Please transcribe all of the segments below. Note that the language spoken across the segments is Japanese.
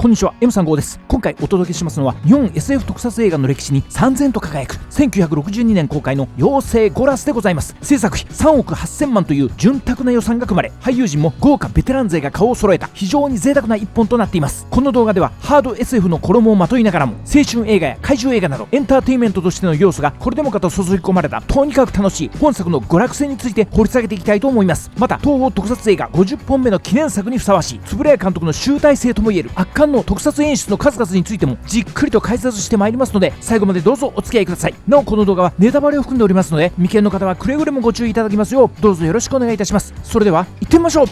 こんにちは、M35 です。今回お届けしますのは、日本 SF 特撮映画の歴史に3000と輝く1962年公開の妖精ゴラスでございます。制作費3億8000万という潤沢な予算が組まれ、俳優陣も豪華ベテラン勢が顔を揃えた非常に贅沢な一本となっています。この動画ではハード SF の衣をまといながらも、青春映画や怪獣映画などエンターテインメントとしての要素がこれでもかと注ぎ込まれたとにかく楽しい本作の娯楽性について掘り下げていきたいと思います。また東宝特撮映画50本目の記念作にふさわしい円谷監督の集大成ともいえる圧巻の特撮演出の数々についてもじっくりと解説してまいりますので、最後までどうぞお付き合いください。なおこの動画はネタバレを含んでおりますので、未見の方はくれぐれもご注意いただきますようどうぞよろしくお願いいたします。それでは行ってみましょう。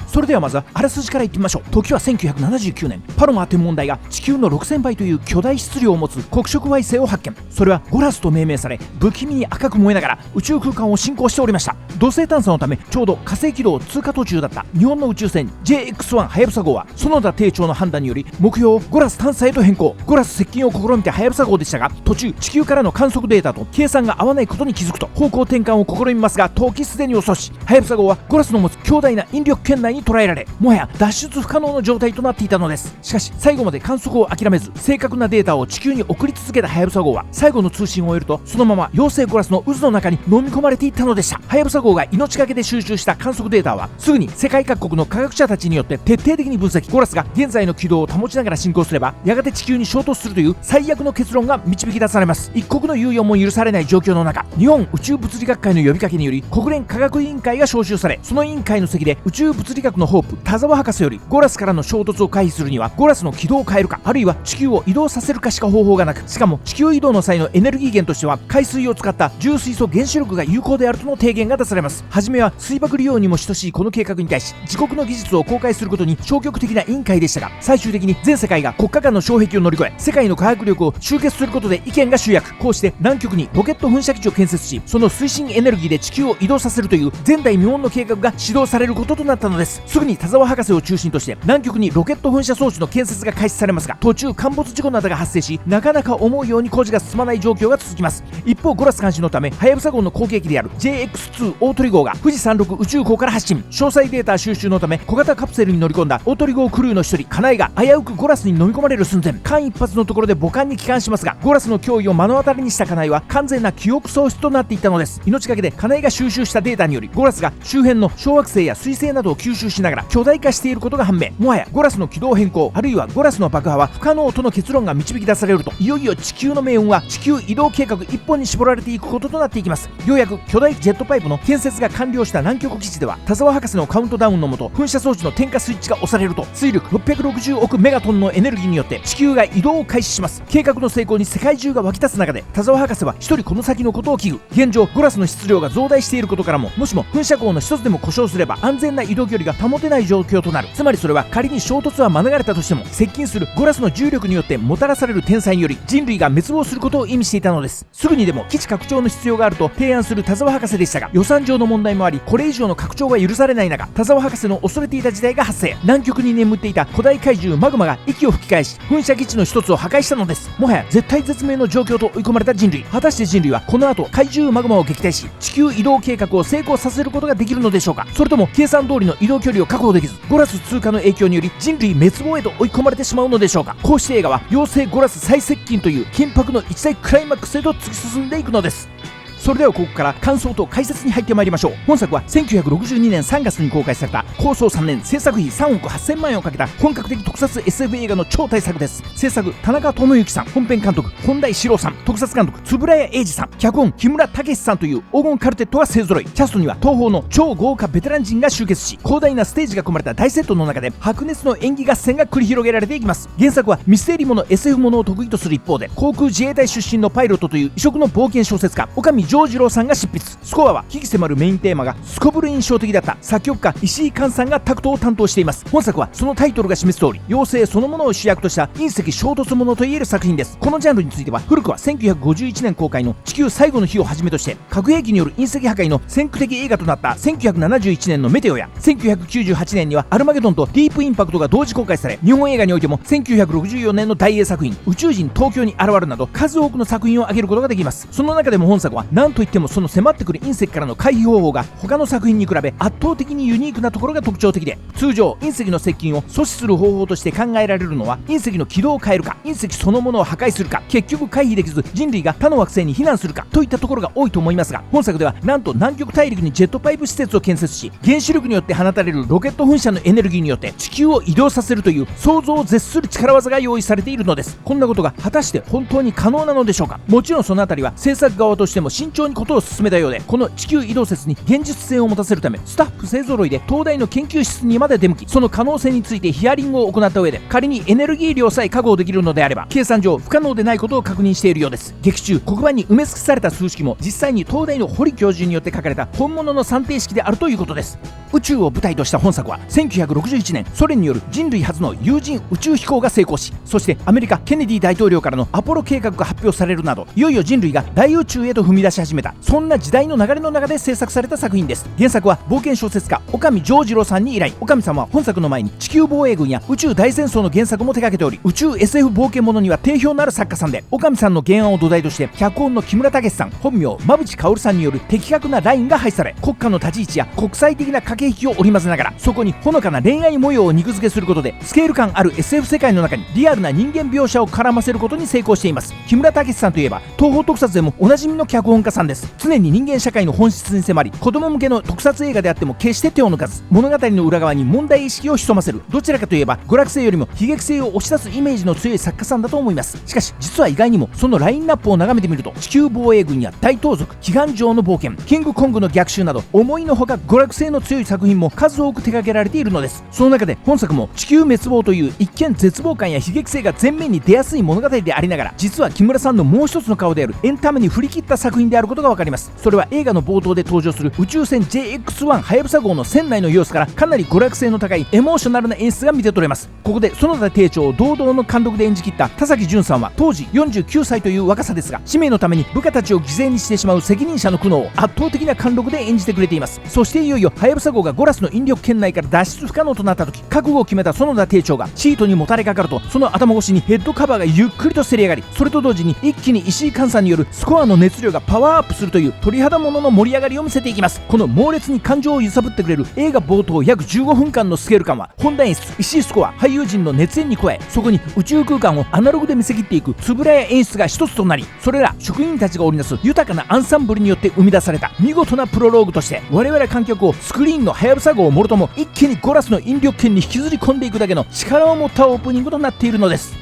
それではまずはあらすじからいってみましょう。時は1979年、パロマー天文台が地球の6000倍という巨大質量を持つ黒色矮星を発見。それはゴラスと命名され、不気味に赤く燃えながら宇宙空間を進行しておりました。土星探査のためちょうど火星軌道を通過途中だった日本の宇宙船 JX1 はやぶさ号は、園田艇長の判断により目標をゴラス探査へと変更。ゴラス接近を試みてはやぶさ号でしたが、途中地球からの観測データと計算が合わないことに気づくと方向転換を試みますが、時すでに遅し、はやぶさ号はゴラスの持つ強大な引力圏内に捉えられ、もはや脱出不可能な状態となっていたのです。しかし最後まで観測を諦めず、正確なデータを地球に送り続けたはやぶさ号は、最後の通信を終えるとそのまま妖精ゴラスの渦の中に飲み込まれていったのでした。はやぶさ号が命がけで収集した観測データはすぐに世界各国の科学者たちによって徹底的に分析。ゴラスが現在の軌道を保ちながら進行すれば、やがて地球に衝突するという最悪の結論が導き出されます。一刻の猶予も許されない状況の中、日本宇宙物理学会の呼びかけにより国連科学委員会が招集され、その委員会の席で宇宙物理学のホープ田沢博士より、ゴラスからの衝突を回避するにはゴラスの軌道を変えるか、あるいは地球を移動させるかしか方法がなく、しかも地球移動の際のエネルギー源としては海水を使った重水素原子力が有効であるとの提言が出されます。はじめは水爆利用にも等しいこの計画に対し、自国の技術を公開することに消極的な委員会でしたが、最終的に全世界が国家間の障壁を乗り越え、世界の科学力を集結することで意見が集約。こうして南極にロケット噴射基地を建設し、その推進エネルギーで地球を移動させるという前代未聞の計画が始動されることとなったのです。すぐに田沢博士を中心として南極にロケット噴射装置の建設が開始されますが、途中陥没事故などが発生し、なかなか思うように工事が進まない状況が続きます。一方ゴラス監視のため、はやぶさ号の後継機である JX2 大鳥号が富士山麓宇宙港から発進。詳細データ収集のため小型カプセルに乗り込んだ大鳥号クルーの一人カナエが危うくゴラスに飲み込まれる寸前、間一髪のところで母艦に帰還しますが、ゴラスの脅威を目の当たりにしたカナエは完全な記憶喪失となっていたのです。命がけでカナエが収集したデータにより、ゴラスが周辺の小惑星や彗星などを吸収しながら巨大化していることが判明。もはやゴラスの軌道変更、あるいはゴラスの爆破は不可能との結論が導き出されると、いよいよ地球の命運は地球移動計画一本に絞られていくこととなっていきます。ようやく巨大ジェットパイプの建設が完了した南極基地では、田沢博士のカウントダウンのもと噴射装置の点火スイッチが押されると、推力660億メガトンのエネルギーによって地球が移動を開始します。計画の成功に世界中が沸き立つ中で、田沢博士は一人この先のことを危惧。現状ゴラスの質量が増大していることからも、もしも噴射口の一つでも故障すれば安全な移動距離が保てない状況となる。つまりそれは仮に衝突は免れたとしても、接近するゴラスの重力によってもたらされる天災により人類が滅亡することを意味していたのです。すぐにでも基地拡張の必要があると提案する田沢博士でしたが、予算上の問題もあり、これ以上の拡張が許されない中、田沢博士の恐れていた事態が発生。南極に眠っていた古代怪獣マグマが息を吹き返し、噴射基地の一つを破壊したのです。もはや絶体絶命の状況と追い込まれた人類。果たして人類はこの後怪獣マグマを撃退し、地球移動計画を成功させることができるのでしょうか。それとも計算通りの移動距離を確保できず、ゴラス通過の影響により人類滅亡へと追い込まれてしまうのでしょうか。こうして映画は妖精ゴラス再接近という緊迫の一大クライマックスへと突き進んでいくのです。それではここから感想と解説に入ってまいりましょう。本作は1962年3月に公開された構想3年、制作費3億8000万円をかけた本格的特撮 SF 映画の超大作です。制作田中智之さん、本編監督本田史郎さん、特撮監督円谷英二さん、脚本木村武さんという黄金カルテットが勢ぞろい。キャストには東宝の超豪華ベテラン陣が集結し、広大なステージが組まれた大セットの中で白熱の演技合戦が繰り広げられていきます。原作はミステリーもの SF ものを得意とする一方で、航空自衛隊出身のパイロットという異色の冒険小説家岡見丈次郎さんが執筆。スコアは危機迫るメインテーマがすこぶる印象的だった作曲家石井寛さんがタクトを担当しています。本作はそのタイトルが示す通り、妖精そのものを主役とした隕石衝突ものといえる作品です。このジャンルについては古くは1951年公開の地球最後の日をはじめとして、核兵器による隕石破壊の先駆的映画となった1971年のメテオや1998年にはアルマゲドンとディープインパクトが同時公開され、日本映画においても1964年の大英作品宇宙人東京に現るなど数多くの作品を挙げることができます。その中でも本作はなんといってもその迫ってくる隕石からの回避方法が他の作品に比べ圧倒的にユニークなところが特徴的で、通常隕石の接近を阻止する方法として考えられるのは隕石の軌道を変えるか、隕石そのものを破壊するか、結局回避できず人類が他の惑星に避難するかといったところが多いと思いますが、本作ではなんと南極大陸にジェットパイプ施設を建設し、原子力によって放たれるロケット噴射のエネルギーによって地球を移動させるという想像を絶する力技が用意されているのです。こんなことが果たして本当に可能なのでしょうか。もちろんそのあたりは制作側としても慎重にことを進めたようで、この地球移動説に現実性を持たせるためスタッフ勢ぞろいで東大の研究室にまで出向き、その可能性についてヒアリングを行った上で、仮にエネルギー量さえ確保できるのであれば計算上不可能でないことを確認しているようです。劇中黒板に埋め尽くされた数式も実際に東大の堀教授によって書かれた本物の算定式であるということです。宇宙を舞台とした本作は1961年ソ連による人類初の有人宇宙飛行が成功し、そしてアメリカケネディ大統領からのアポロ計画が発表されるなど、いよいよ人類が大宇宙へと踏み出し始めた、そんな時代の流れの中で制作された作品です。原作は冒険小説家岡見丈次郎さんに依頼。岡見さんは本作の前に地球防衛軍や宇宙大戦争の原作も手掛けており、宇宙 SF 冒険物には定評のある作家さんで、岡見さんの原案を土台として脚本の木村武さん、本名馬淵薫さんによる的確なラインが配され、国家の立ち位置や国際的な駆け引きを織り交ぜながら、そこにほのかな恋愛模様を肉付けすることでスケール感ある SF 世界の中にリアルな人間描写を絡ませることに成功しています。木村武さんといえば東宝特撮でもおなじみの脚本家さんです。常に人間社会の本質に迫り、子供向けの特撮映画であっても決して手を抜かず、物語の裏側に問題意識を潜ませる、どちらかといえば娯楽性よりも悲劇性を押し出すイメージの強い作家さんだと思います。しかし実は意外にもそのラインナップを眺めてみると、地球防衛軍や大盗賊、祈願城の冒険、キングコングの逆襲など思いのほか娯楽性の強い作品も数多く手掛けられているのです。その中で本作も地球滅亡という一見絶望感や悲劇性が前面に出やすい物語でありながら、実は木村さんのもう一つの顔であるエンタメに振り切った作品であることが分かります。それは映画の冒頭で登場する宇宙船 JX1 はやぶさ号の船内の様子からかなり娯楽性の高いエモーショナルな演出が見て取れます。ここで園田艇長を堂々の貫禄で演じ切った田崎潤さんは当時49歳という若さですが、使命のために部下たちを犠牲にしてしまう責任者の苦悩を圧倒的な貫禄で演じてくれています。そしていよいよはやぶさ号がゴラスの引力圏内から脱出不可能となった時、覚悟を決めた園田艇長がシートにもたれかかると、その頭越しにヘッドカバーがゆっくりとせり上がり、それと同時に一気に石井寛さんによるスコアの熱量がパワーアップするという鳥肌ものの盛り上がりを見せていきます。この猛烈に感情を揺さぶってくれる映画冒頭約15分間のスケール感は、本田演出、石井スコア、俳優陣の熱演に加え、そこに宇宙空間をアナログで見せ切っていく円谷演出が一つとなり、それら職員たちが織りなす豊かなアンサンブルによって生み出された見事なプロローグとして、我々観客をスクリーンのはやぶさ号をもろとも一気にゴラスの引力圏に引きずり込んでいくだけの力を持ったオープニングとなっているのです。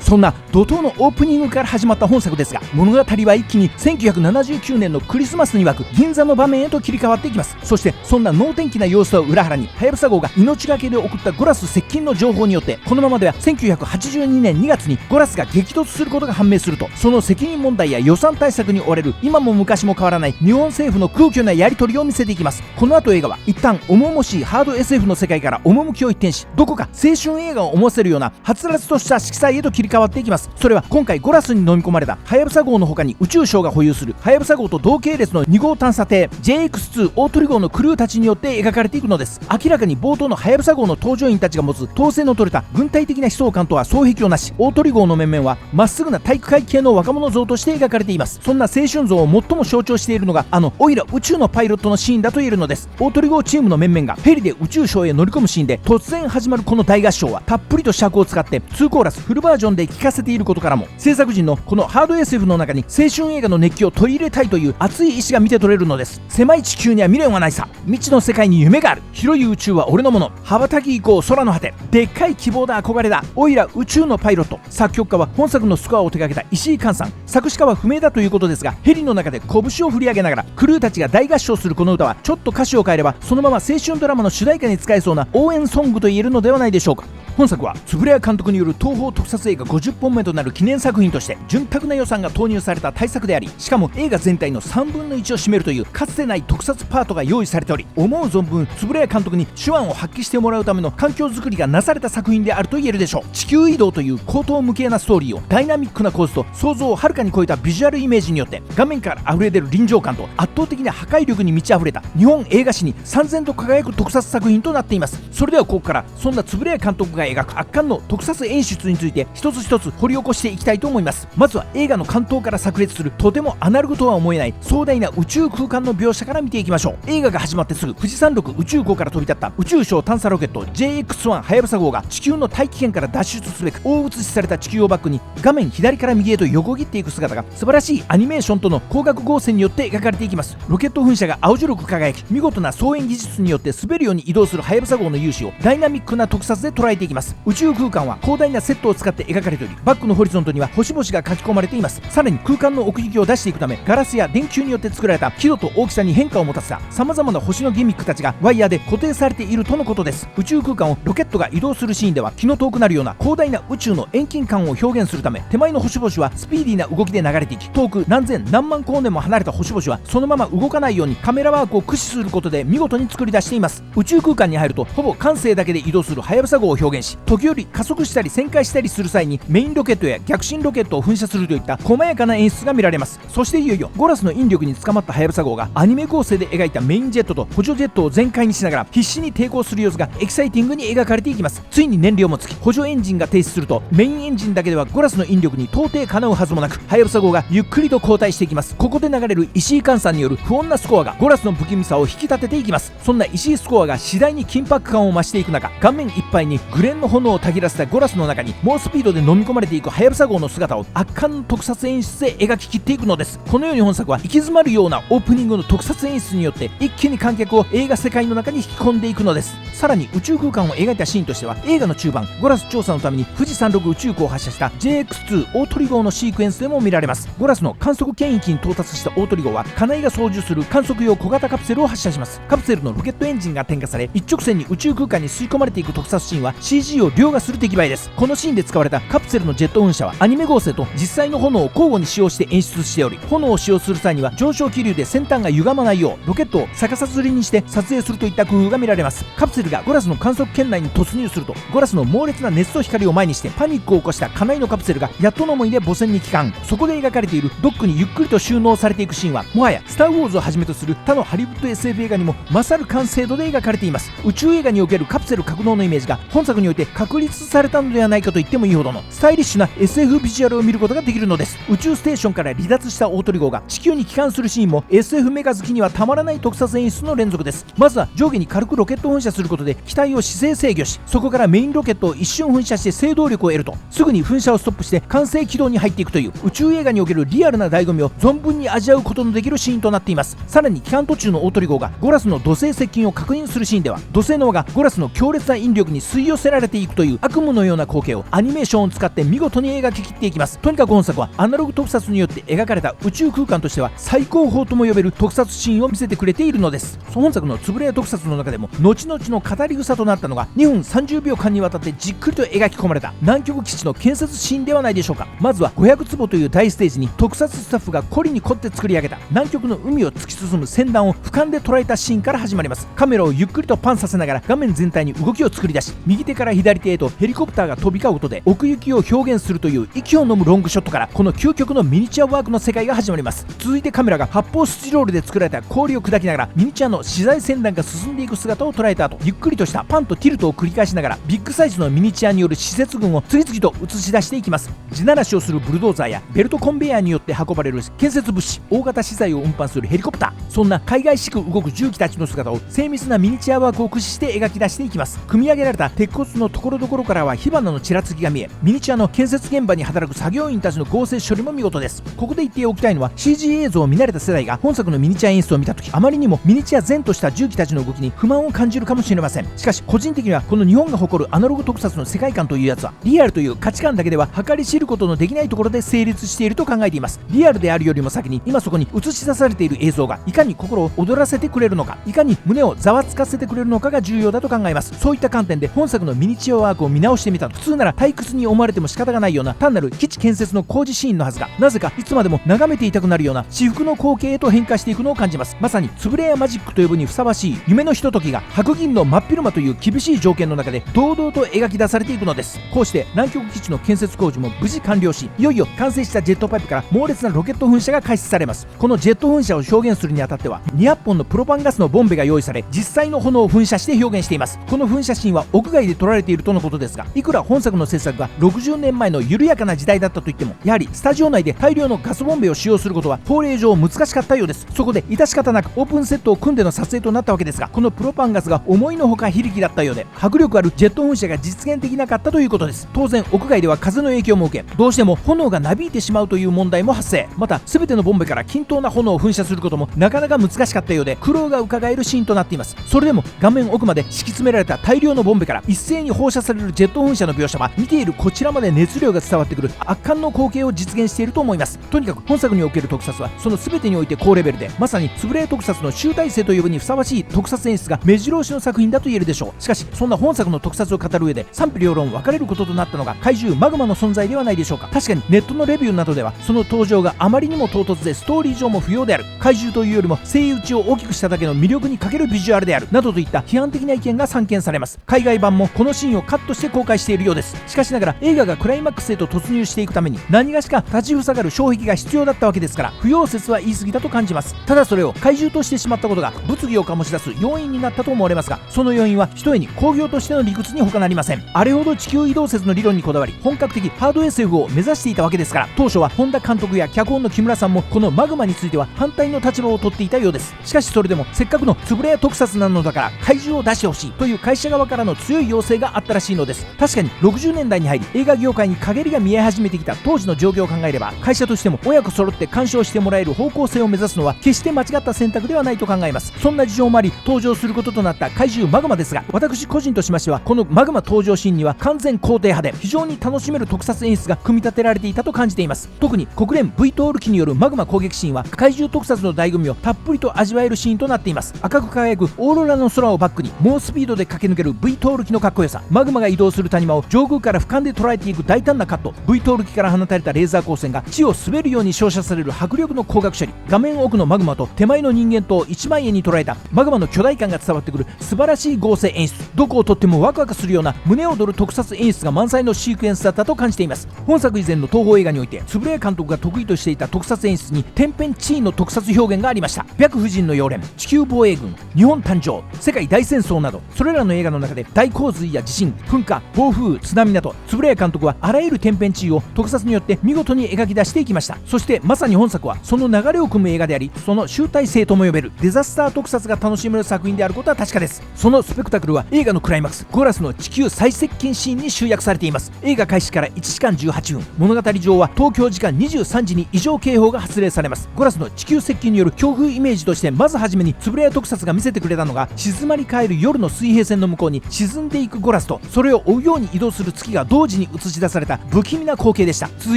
そんな怒涛のオープニングから始まった本作ですが、物語は一気に1979年のクリスマスに沸く銀座の場面へと切り替わっていきます。そしてそんな能天気な様子を裏腹に、はやぶさ号が命がけで送ったゴラス接近の情報によって、このままでは1982年2月にゴラスが激突することが判明すると、その責任問題や予算対策に追われる今も昔も変わらない日本政府の空虚なやり取りを見せていきます。この後映画は一旦重々しいハード SF の世界から趣を一転し、どこか青春映画を思わせるようなはつらつとした色彩へと切り替わっていきます。それは今回ゴラスに飲み込まれたはやぶさ号の他に宇宙省が保有するはやぶさ号と同系列の2号探査艇 JX2 大鳥号のクルーたちによって描かれていくのです。明らかに冒頭のはやぶさ号の搭乗員たちが持つ統制の取れた軍隊的な悲壮感とは双璧をなし、大鳥号の面々はまっすぐな体育会系の若者像として描かれています。そんな青春像を最も象徴しているのが、オイラ宇宙のパイロットのシーンだと言えるのです。大鳥号チームの面々がヘリで宇宙省へ乗り込むシーンで突然始まるこの大合唱は、たっぷりと尺を使って2コーラスフルバージョンで聴かせていることからも、制作陣のこのハード SF の中に青春映画の熱気を取り入れたいという熱い意志が見て取れるのです。狭い地球には未練はないさ、未知の世界に夢がある、広い宇宙は俺のもの、羽ばたき行こう空の果て、でっかい希望だ憧れだ、オイラ宇宙のパイロット。作曲家は本作のスコアを手掛けた石井寛さん、作詞家は不明だということですが、ヘリの中で拳を振り上げながらクルーたちが大合唱するこの歌は、ちょっと歌詞を変えればそのまま青春ドラマの主題歌に使えそうな応援ソングと言えるのではないでしょうか。本作は円谷監督による東宝特撮映画50本目となる記念作品として潤沢な予算が投入された大作であり、しかも映画全体の3分の1を占めるというかつてない特撮パートが用意されており、思う存分円谷監督に手腕を発揮してもらうための環境づくりがなされた作品であると言えるでしょう。地球移動という高等無形なストーリーをダイナミックな構図と想像をはるかに超えたビジュアルイメージによって、画面から溢れ出る臨場感と圧倒的な破壊力に満ち溢れた日本映画史に燦然と輝く特撮作品となっています。それではここからそんな円谷監督がが描く圧巻の特撮演出について一つ一つ掘り起こしていきたいと思います。まずは映画の関東から炸裂するとてもアナログとは思えない壮大な宇宙空間の描写から見ていきましょう。映画が始まってすぐ富士山麓宇宙港から飛び立った宇宙小探査ロケット JX1 はやぶさ号が地球の大気圏から脱出すべく大写しされた地球をバックに画面左から右へと横切っていく姿が素晴らしいアニメーションとの光学合成によって描かれていきます。ロケット噴射が青白く輝き、見事な操演技術によって滑るように移動するはやぶさ号の勇姿をダイナミックな特撮で捉えていきます。宇宙空間は広大なセットを使って描かれており、バックのホリゾントには星々が書き込まれています。さらに空間の奥行きを出していくため、ガラスや電球によって作られた輝度と大きさに変化を持たせた様々な星のギミックたちがワイヤーで固定されているとのことです。宇宙空間をロケットが移動するシーンでは気の遠くなるような広大な宇宙の遠近感を表現するため、手前の星々はスピーディーな動きで流れていき、遠く何千何万光年も離れた星々はそのまま動かないようにカメラワークを駆使することで見事に作り出しています。宇宙空間に入るとほぼ感性だけで移動するはやぶさ号を表現し、時折加速したり旋回したりする際にメインロケットや逆進ロケットを噴射するといった細やかな演出が見られます。そしていよいよゴラスの引力に捕まったはやぶさ号がアニメ構成で描いたメインジェットと補助ジェットを全開にしながら必死に抵抗する様子がエキサイティングに描かれていきます。ついに燃料も尽き補助エンジンが停止すると、メインエンジンだけではゴラスの引力に到底かなうはずもなく、はやぶさ号がゆっくりと後退していきます。ここで流れる石井寛さんによる不穏なスコアがゴラスの不気味さを引き立てていきます。そんな石井スコアが次第に緊迫感を増していく中、画面いっぱいにグレンの炎をたぎらせたゴラスの中に猛スピードで飲み込まれていくはやぶさ号の姿を圧巻の特撮演出で描き切っていくのです。このように本作は行き詰まるようなオープニングの特撮演出によって一気に観客を映画世界の中に引き込んでいくのです。さらに宇宙空間を描いたシーンとしては、映画の中盤ゴラス調査のために富士山麓宇宙港を発射した JX2 大鳥号のシークエンスでも見られます。ゴラスの観測圏域に到達した大鳥号は金井が操縦する観測用小型カプセルを発射します。カプセルのロケットエンジンが点火され、一直線に宇宙空間に吸い込まれていく特撮シーンは CG を凌駕する出来栄えです。このシーンで使われたカプセルのジェット噴射はアニメ合成と実際の炎を交互に使用して演出しており、炎を使用する際には上昇気流で先端が歪まないようロケットを逆さ吊りにして撮影するといった工夫が見られます。カプセルがゴラスの観測圏内に突入すると、ゴラスの猛烈な熱と光を前にしてパニックを起こした金井のカプセルがやっとの思いで母船に帰還。そこで描かれているドックにゆっくりと収納されていくシーンは、もはやスター・ウォーズをはじめとする他のハリウッド SF 映画にも勝る完成度で描かれています。宇宙映画におけるカプセル格納のイメージが本作において確立されたのではないかと言ってもいいほどのスタイリッシュな SF ビジュアルを見ることができるのです。宇宙ステーションから離脱した大鳥号が地球に帰還するシーンも SF メガ好きにはたまらない特撮演出の連続です。まずは上下に軽くロケット噴射することで機体を姿勢制御し、そこからメインロケットを一瞬噴射して制動力を得ると、すぐに噴射をストップして完成軌道に入っていくという宇宙映画におけるリアルな醍醐味を存分に味わうことのできるシーンとなっています。さらに帰還途中の大鳥号がゴラスの土星接近を確認するシーンでは、土星の輪がゴラスの強烈な引力に吸い寄せられていくという悪夢のような光景をアニメーションを使って見事に描き切っていきます。とにかく本作はアナログ特撮によって描かれた宇宙空間としては最高峰とも呼べる特撮シーンを見せてくれているのです。本作のつぶれ屋特撮の中でも後々の語り草となったのが2分30秒間にわたってじっくりと描き込まれた南極基地の建設シーンではないでしょうか。まずは500坪という大ステージに特撮スタッフが凝りに凝って作り上げた南極の海を突き進む船団を俯瞰で捉えたシーンから始まります。カメラをゆっくりとパンさせながら画面全体に動きを作り出し、右手から左手へとヘリコプターが飛び交うことで奥行きを表現するという息を飲むロングショットから、この究極のミニチュアワークの世界が始まります。続いてカメラが発泡スチロールで作られた氷を砕きながらミニチュアの資材船団が進んでいく姿を捉えた後、ゆっくりとしたパンとティルトを繰り返しながらビッグサイズのミニチュアによる施設群を次々と映し出していきます。地ならしをするブルドーザーやベルトコンベヤーによって運ばれる建設物資、大型資材を運搬するヘリコプター、そんな海外しく動く重機たちの姿を精密なミニチュアワークを駆使して描き出していきます。組み上げられた鉄骨のところどころからは火花のちらつきが見え、ミニチュアの建設現場に働く作業員たちの合成処理も見事です。ここで言っておきたいのは、 CG 映像を見慣れた世代が本作のミニチュア演出を見た時、あまりにもミニチュア前とした重機たちの動きに不満を感じるかもしれません。しかし個人的にはこの日本が誇るアナログ特撮の世界観というやつは、リアルという価値観だけでは計り知ることのできないところで成立していると考えています。リアルであるよりも先に今そこに映し出されている映像がいかに心を躍らせてくれるのか、いかに胸をざわつかせてくれるのかが重要だと考えます。そういった観点で本作のミニチュアワークを見直してみたと、普通なら退屈に思われても仕方がないような単なる基地建設の工事シーンのはずが、なぜかいつまでも眺めていたくなるような至福の光景へと変化していくのを感じます。まさにつぶれやマジックと呼ぶにふさわしい夢のひとときが白銀の真っ昼間という厳しい条件の中で堂々と描き出されていくのです。こうして南極基地の建設工事も無事完了し、いよいよ完成したジェットパイプから猛烈なロケット噴射が開始されます。このジェット噴射を表現するにあたっては200本のプロパンガスのボンベが用意され、実際の炎を噴射して表現しています。この噴射シーンは屋外で撮らられているとのことですが、いくら本作の制作が60年前の緩やかな時代だったといっても、やはりスタジオ内で大量のガスボンベを使用することは法令上難しかったようです。そこで致し方なくオープンセットを組んでの撮影となったわけですが、このプロパンガスが思いのほか非力だったようで、迫力あるジェット噴射が実現できなかったということです。当然屋外では風の影響も受け、どうしても炎がなびいてしまうという問題も発生。また全てのボンベから均等な炎を噴射することもなかなか難しかったようで、苦労が伺えるシーンとなっています。それでも画面奥まで敷き詰められた大量のボンベから一斉に放射されるジェット噴射の描写は、見ているこちらまで熱量が伝わってくる圧巻の光景を実現していると思います。とにかく本作における特撮はその全てにおいて高レベルで、まさにつぶれ屋特撮の集大成と呼ぶにふさわしい特撮演出が目白押しの作品だと言えるでしょう。しかしそんな本作の特撮を語る上で賛否両論分かれることとなったのが怪獣マグマの存在ではないでしょうか。確かにネットのレビューなどでは、その登場があまりにも唐突でストーリー上も不要である、怪獣というよりもセイウチを大きくしただけの魅力に欠けるビジュアルであるなどといった批判的な意見が散見されます。海外版もこのシーンをカットして公開しているようです。しかしながら映画がクライマックスへと突入していくために何がしか立ちふさがる障壁が必要だったわけですから、不要説は言い過ぎだと感じます。ただそれを怪獣としてしまったことが物議を醸し出す要因になったと思われますが、その要因はひとえに工業としての理屈に他なりません。あれほど地球移動説の理論にこだわり本格的ハード SF を目指していたわけですから、当初は本田監督や脚本の木村さんもこのマグマについては反対の立場を取っていたようです。しかしそれでもせっかくのつぶれ屋特撮なのだから怪獣を出してほしいという会社側からの強い要請があったらしいのです。確かに60年代に入り映画業界に陰りが見え始めてきた当時の状況を考えれば、会社としても親子揃って鑑賞してもらえる方向性を目指すのは決して間違った選択ではないと考えます。そんな事情もあり登場することとなった怪獣マグマですが、私個人としましてはこのマグマ登場シーンには完全肯定派で、非常に楽しめる特撮演出が組み立てられていたと感じています。特に国連 V トール機によるマグマ攻撃シーンは怪獣特撮の醍醐味をたっぷりと味わえるシーンとなっています。赤く輝くオーロラの空をバックに猛スピードで駆け抜ける V トール機のかっこよさ、マグマが移動する谷間を上空から俯瞰で捉えていく大胆なカット、 V トール機から放たれたレーザー光線が地を滑るように照射される迫力の光学処理、画面奥のマグマと手前の人間とを一枚絵に捉えたマグマの巨大感が伝わってくる素晴らしい合成演出、どこをとってもワクワクするような胸躍る特撮演出が満載のシークエンスだったと感じています。本作以前の東宝映画において円谷監督が得意としていた特撮演出に天変地異の特撮表現がありました。白婦人の妖連、地球防衛軍、日本誕生、世界大戦争など、それらの映画の中で大洪水や地震、噴火、暴風、津波など円谷監督はあらゆる天変地異を特撮によって見事に描き出していきました。そしてまさに本作はその流れを組む映画であり、その集大成とも呼べるデザスター特撮が楽しめる作品であることは確かです。そのスペクタクルは映画のクライマックスゴラスの地球最接近シーンに集約されています。映画開始から1時間18分、物語上は東京時間23時に異常警報が発令されます。ゴラスの地球接近による強風イメージとして、まずはじめに円谷特撮が見せてくれたのが、静まり返る夜の水平線の向こうに沈んでいくゴラスと、それを追うように移動する月が同時に映し出された不気味な光景でした。続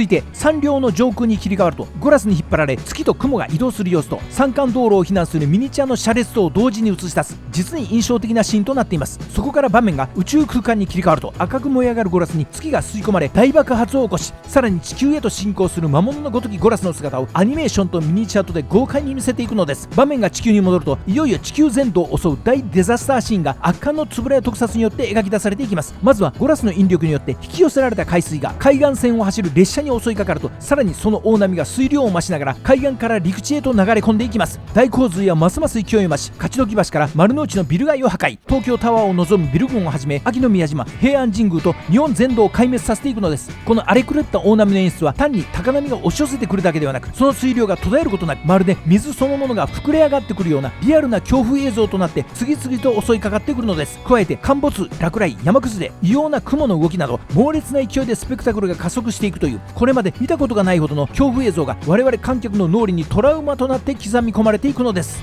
いて山稜の上空に切り替わると、ゴラスに引っ張られ月と雲が移動する様子と、山間道路を避難するミニチュアの車列とを同時に映し出す実に印象的なシーンとなっています。そこから場面が宇宙空間に切り替わると、赤く燃え上がるゴラスに月が吸い込まれ大爆発を起こし、さらに地球へと進行する魔物のごときゴラスの姿をアニメーションとミニチュアとで豪快に見せていくのです。場面が地球に戻ると、いよいよ地球全土を襲う大デザスターシーンが圧巻の円谷特撮によって描き出されていきます。まずはゴラスの引力によって引き寄せられた海水が海岸線を走る列車に襲いかかると、さらにその大波が水量を増しながら海岸から陸地へと流れ込んでいきます。大洪水はますます勢いを増し、勝どき橋から丸の内のビル街を破壊、東京タワーを望むビル群をはじめ秋の宮島、平安神宮と日本全土を壊滅させていくのです。この荒れ狂った大波の演出は単に高波が押し寄せてくるだけではなく、その水量が途絶えることなく、まるで水そのものが膨れ上がってくるようなリアルな恐怖映像となって次々と襲いかかってくるのです。加えて陥没、落雷、山崩れ、異様な雲の動きなど猛烈な勢いでスペクタクルが加速していくという、これまで見たことがないほどの恐怖映像が我々観客の脳裏にトラウマとなって刻み込まれていくのです。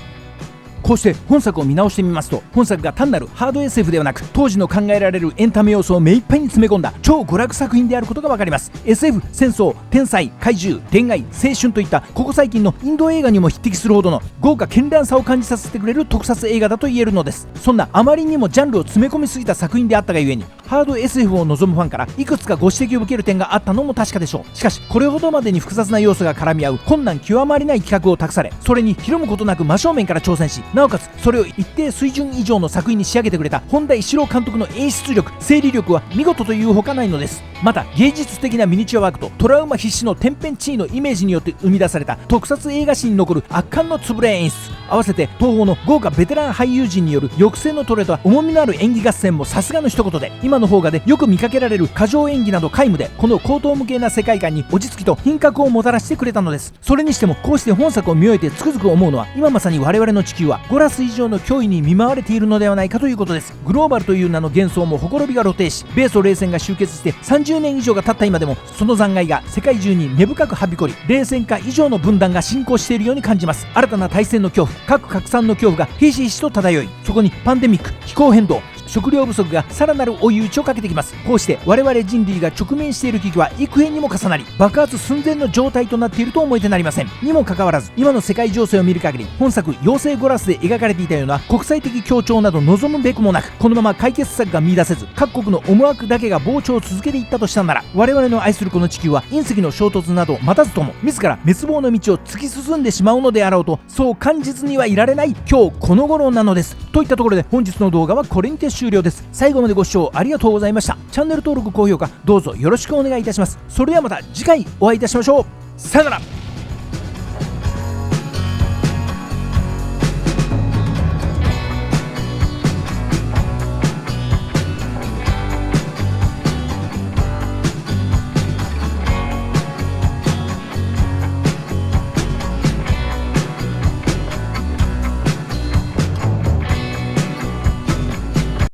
こうして本作を見直してみますと、本作が単なるハード SF ではなく、当時の考えられるエンタメ要素を目いっぱいに詰め込んだ超娯楽作品であることがわかります。 SF、戦争、天才、怪獣、恋愛、青春といったここ最近のインド映画にも匹敵するほどの豪華絢爛さを感じさせてくれる特撮映画だと言えるのです。そんなあまりにもジャンルを詰め込みすぎた作品であったがゆえに、ハード SF を望むファンからいくつかご指摘を受ける点があったのも確かでしょう。しかしこれほどまでに複雑な要素が絡み合う困難極まりない企画を託され、それにひるむことなく真正面から挑戦し、なおかつそれを一定水準以上の作品に仕上げてくれた本田一郎監督の演出力、整理力は見事というほかないのです。また芸術的なミニチュアワークとトラウマ必至の天変地異のイメージによって生み出された特撮映画史に残る圧巻のつぶれ演出、合わせて東宝の豪華ベテラン俳優陣による抑制のトレと重みのある演技合戦もさすがの一言で、今今の邦画でよく見かけられる過剰演技など皆無で、この高等無形な世界観に落ち着きと品格をもたらしてくれたのです。それにしてもこうして本作を見終えてつくづく思うのは、今まさに我々の地球はゴラス以上の脅威に見舞われているのではないかということです。グローバルという名の幻想もほころびが露呈し、米ソ冷戦が終結して30年以上が経った今でも、その残骸が世界中に根深くはびこり、冷戦下以上の分断が進行しているように感じます。新たな大戦の恐怖、核拡散の恐怖がひしひしと漂い、そこにパンデミック、気候変動、食料不足がさらなる追い打ちをかけてきます。こうして我々人類が直面している危機は幾重にも重なり、爆発寸前の状態となっていると思えてなりません。にもかかわらず、今の世界情勢を見る限り、本作妖精ゴラスで描かれていたような国際的協調など望むべくもなく、このまま解決策が見出せず、各国の思惑だけが膨張を続けていったとしたなら、我々の愛するこの地球は隕石の衝突などを待たずとも自ら滅亡の道を突き進んでしまうのであろうと、そう感じずにはいられない今日この頃なのです。といったところで本日の動画はこれにて終了です。最後までご視聴ありがとうございました。チャンネル登録高評価どうぞよろしくお願いいたします。それではまた次回お会いいたしましょう。さよなら。